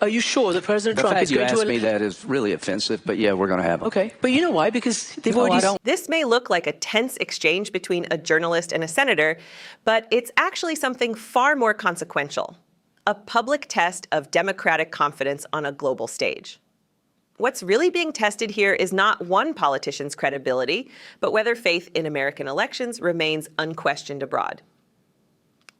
Are you sure that President The Trump fact is you going to... asked me that is really offensive, but yeah, we're going to have them. Okay, but you know why? Because they've No, I already... don't. This may look like a tense exchange between a journalist and a senator, but it's actually something far more consequential: a public test of democratic confidence on a global stage. What's really being tested here is not one politician's credibility, but whether faith in American elections remains unquestioned abroad.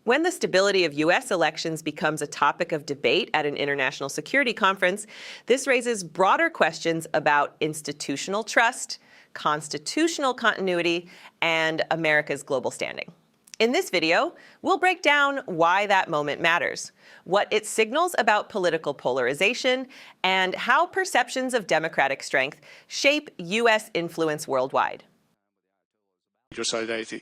When the stability of U.S. elections becomes a topic of debate at an international security conference, this raises broader questions about institutional trust, constitutional continuity, and America's global standing. In this video, we'll break down why that moment matters, what it signals about political polarization, and how perceptions of democratic strength shape U.S. influence worldwide.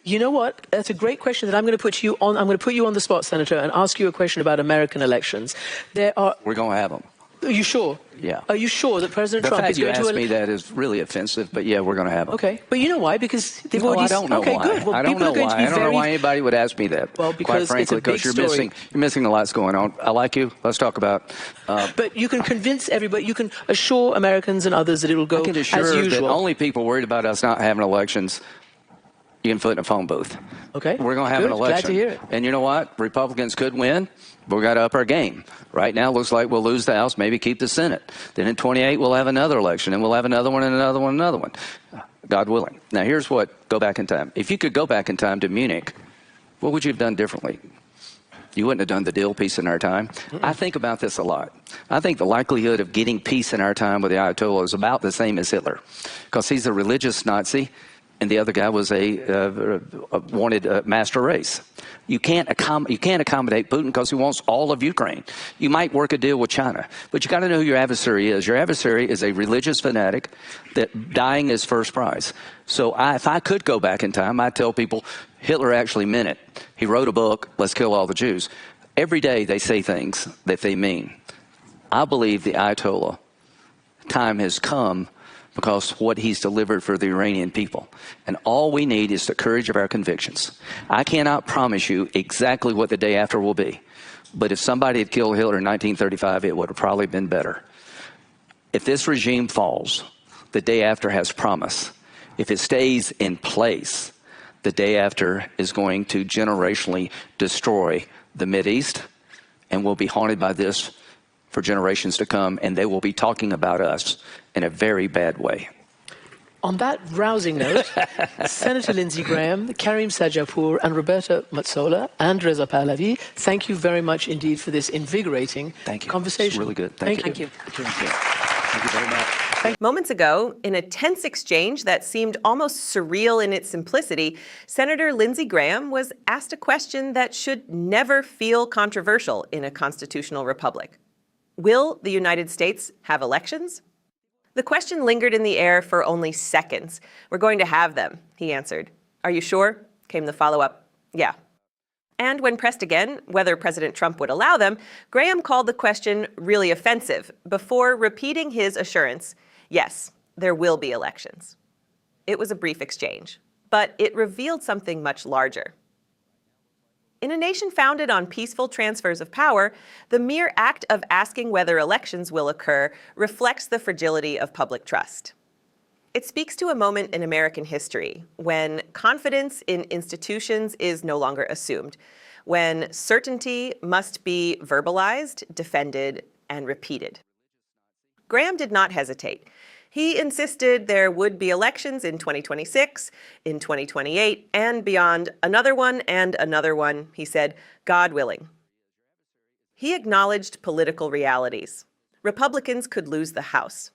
You know what? That's a great question that I'm going to put you on. I'm going to put you on the spot, Senator, and ask you a question about American elections. We're going to have them. Are you sure? Yeah. Are you sure that President The Trump fact is you going to... asked me that is really offensive, but yeah, we're going to have them. Okay, but you know why? Because they've No, already... I don't know okay, why. good. Well, I don't know why. I don't know why anybody would ask me that. Well, because quite frankly, it's a big story. You're missing a lot's going on. I like you. Let's talk about... but you can convince everybody, you can assure Americans and others that it will go I can assure as usual. that only people worried about us not having elections, you can put in a phone booth. Okay. We're going to have Good. an election. Glad to hear it. And you know what? Republicans could win. We've got to up our game. Right now, it looks like we'll lose the House, maybe keep the Senate. Then in 28, we'll have another election, and we'll have another one, and another one, another one. God willing. Now, here's what, go back in time. If you could go back in time to Munich, what would you have done differently? You wouldn't have done the deal peace in our time. I think about this a lot. I think the likelihood of getting peace in our time with the Ayatollah is about the same as Hitler, because he's a religious Nazi, and the other guy was a wanted master race. You can't accommodate Putin because he wants all of Ukraine. You might work a deal with China, but you got to know who your adversary is. Your adversary is a religious fanatic that dying is first prize. So if I could go back in time, I'd tell people Hitler actually meant it. He wrote a book, let's kill all the Jews. Every day they say things that they mean. I believe the Ayatollah time has come because what he's delivered for the Iranian people. And all we need is the courage of our convictions. I cannot promise you exactly what the day after will be, but if somebody had killed Hitler in 1935, it would have probably been better. If this regime falls, the day after has promise. If it stays in place, the day after is going to generationally destroy the Mideast, and we'll be haunted by this for generations to come, and they will be talking about us in a very bad way. On that rousing note, Senator Lindsey Graham, Karim Sajapur, and Roberta Metsola, and Reza Pahlavi, thank you very much indeed for this invigorating conversation. It's really good. Thank you. Thank you. Thank you very much. Moments ago, in a tense exchange that seemed almost surreal in its simplicity, Senator Lindsey Graham was asked a question that should never feel controversial in a constitutional republic. Will the United States have elections? The question lingered in the air for only seconds. We're going to have them, he answered. Are you sure? Came the follow-up, yeah. And when pressed again whether President Trump would allow them, Graham called the question really offensive before repeating his assurance, yes, there will be elections. It was a brief exchange, but it revealed something much larger. In a nation founded on peaceful transfers of power, the mere act of asking whether elections will occur reflects the fragility of public trust. It speaks to a moment in American history when confidence in institutions is no longer assumed, when certainty must be verbalized, defended, and repeated. Graham did not hesitate. He insisted there would be elections in 2026, in 2028, and beyond, another one and another one, he said, God willing. He acknowledged political realities. Republicans could lose the House.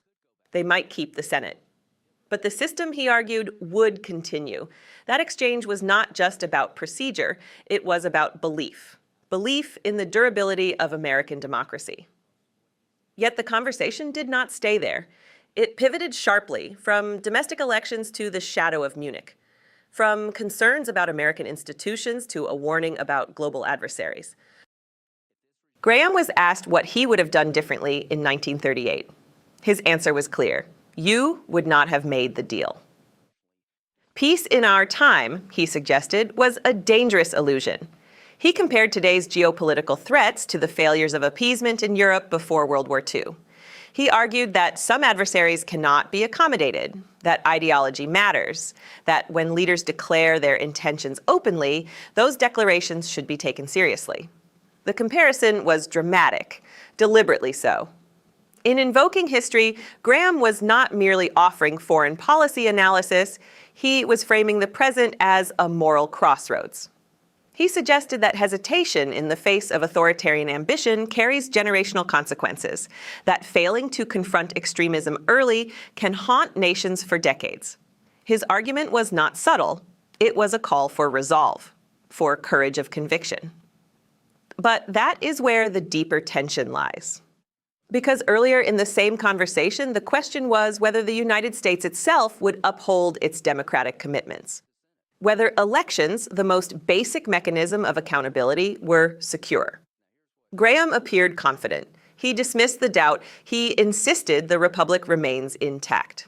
They might keep the Senate. But the system, he argued, would continue. That exchange was not just about procedure, it was about belief. Belief in the durability of American democracy. Yet the conversation did not stay there. It pivoted sharply from domestic elections to the shadow of Munich, from concerns about American institutions to a warning about global adversaries. Graham was asked what he would have done differently in 1938. His answer was clear. You would not have made the deal. Peace in our time, he suggested, was a dangerous illusion. He compared today's geopolitical threats to the failures of appeasement in Europe before World War II. He argued that some adversaries cannot be accommodated, that ideology matters, that when leaders declare their intentions openly, those declarations should be taken seriously. The comparison was dramatic, deliberately so. In invoking history, Graham was not merely offering foreign policy analysis, he was framing the present as a moral crossroads. He suggested that hesitation in the face of authoritarian ambition carries generational consequences, that failing to confront extremism early can haunt nations for decades. His argument was not subtle. It was a call for resolve, for courage of conviction. But that is where the deeper tension lies. Because earlier in the same conversation, the question was whether the United States itself would uphold its democratic commitments. Whether elections, the most basic mechanism of accountability, were secure. Graham appeared confident. He dismissed the doubt. He insisted the republic remains intact.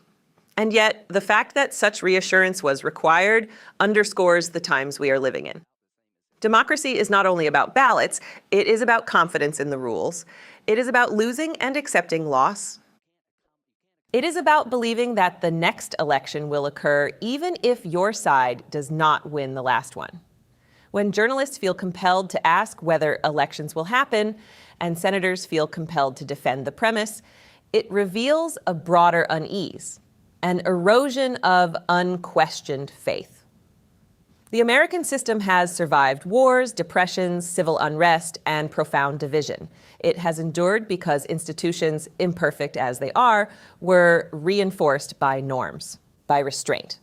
And yet, the fact that such reassurance was required underscores the times we are living in. Democracy is not only about ballots, it is about confidence in the rules. It is about losing and accepting loss. It is about believing that the next election will occur even if your side does not win the last one. When journalists feel compelled to ask whether elections will happen, and senators feel compelled to defend the premise, it reveals a broader unease, an erosion of unquestioned faith. The American system has survived wars, depressions, civil unrest, and profound division. It has endured because institutions, imperfect as they are, were reinforced by norms, by restraint,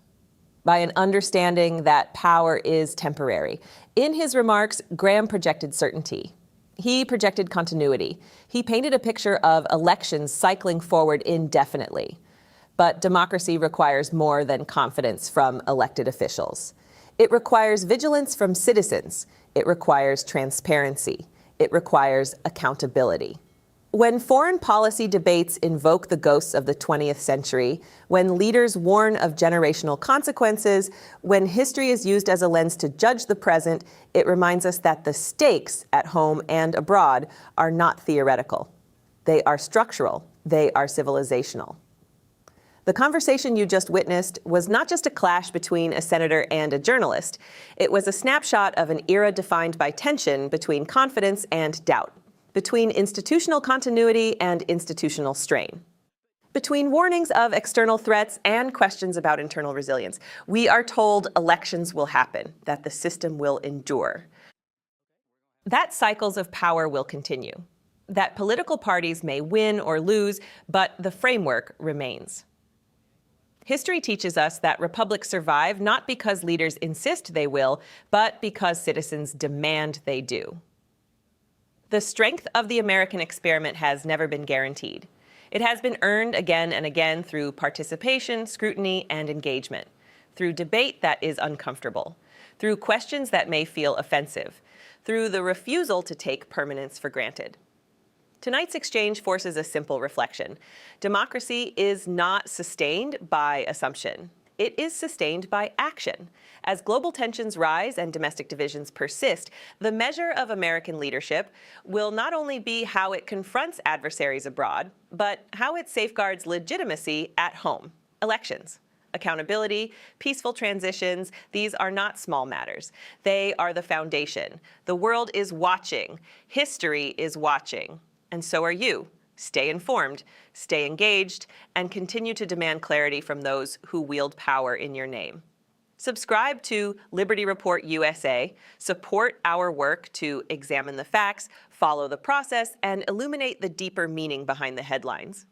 by an understanding that power is temporary. In his remarks, Graham projected certainty. He projected continuity. He painted a picture of elections cycling forward indefinitely. But democracy requires more than confidence from elected officials. It requires vigilance from citizens. It requires transparency. It requires accountability. When foreign policy debates invoke the ghosts of the 20th century, when leaders warn of generational consequences, when history is used as a lens to judge the present, it reminds us that the stakes at home and abroad are not theoretical. They are structural. They are civilizational. The conversation you just witnessed was not just a clash between a senator and a journalist. It was a snapshot of an era defined by tension between confidence and doubt, between institutional continuity and institutional strain, between warnings of external threats and questions about internal resilience. We are told elections will happen, that the system will endure, that cycles of power will continue, that political parties may win or lose, but the framework remains. History teaches us that republics survive not because leaders insist they will, but because citizens demand they do. The strength of the American experiment has never been guaranteed. It has been earned again and again through participation, scrutiny, and engagement, through debate that is uncomfortable, through questions that may feel offensive, through the refusal to take permanence for granted. Tonight's exchange forces a simple reflection. Democracy is not sustained by assumption. It is sustained by action. As global tensions rise and domestic divisions persist, the measure of American leadership will not only be how it confronts adversaries abroad, but how it safeguards legitimacy at home. Elections, accountability, peaceful transitions, these are not small matters. They are the foundation. The world is watching. History is watching. And so are you. Stay informed, stay engaged, and continue to demand clarity from those who wield power in your name. Subscribe to Liberty Report USA, support our work to examine the facts, follow the process, and illuminate the deeper meaning behind the headlines.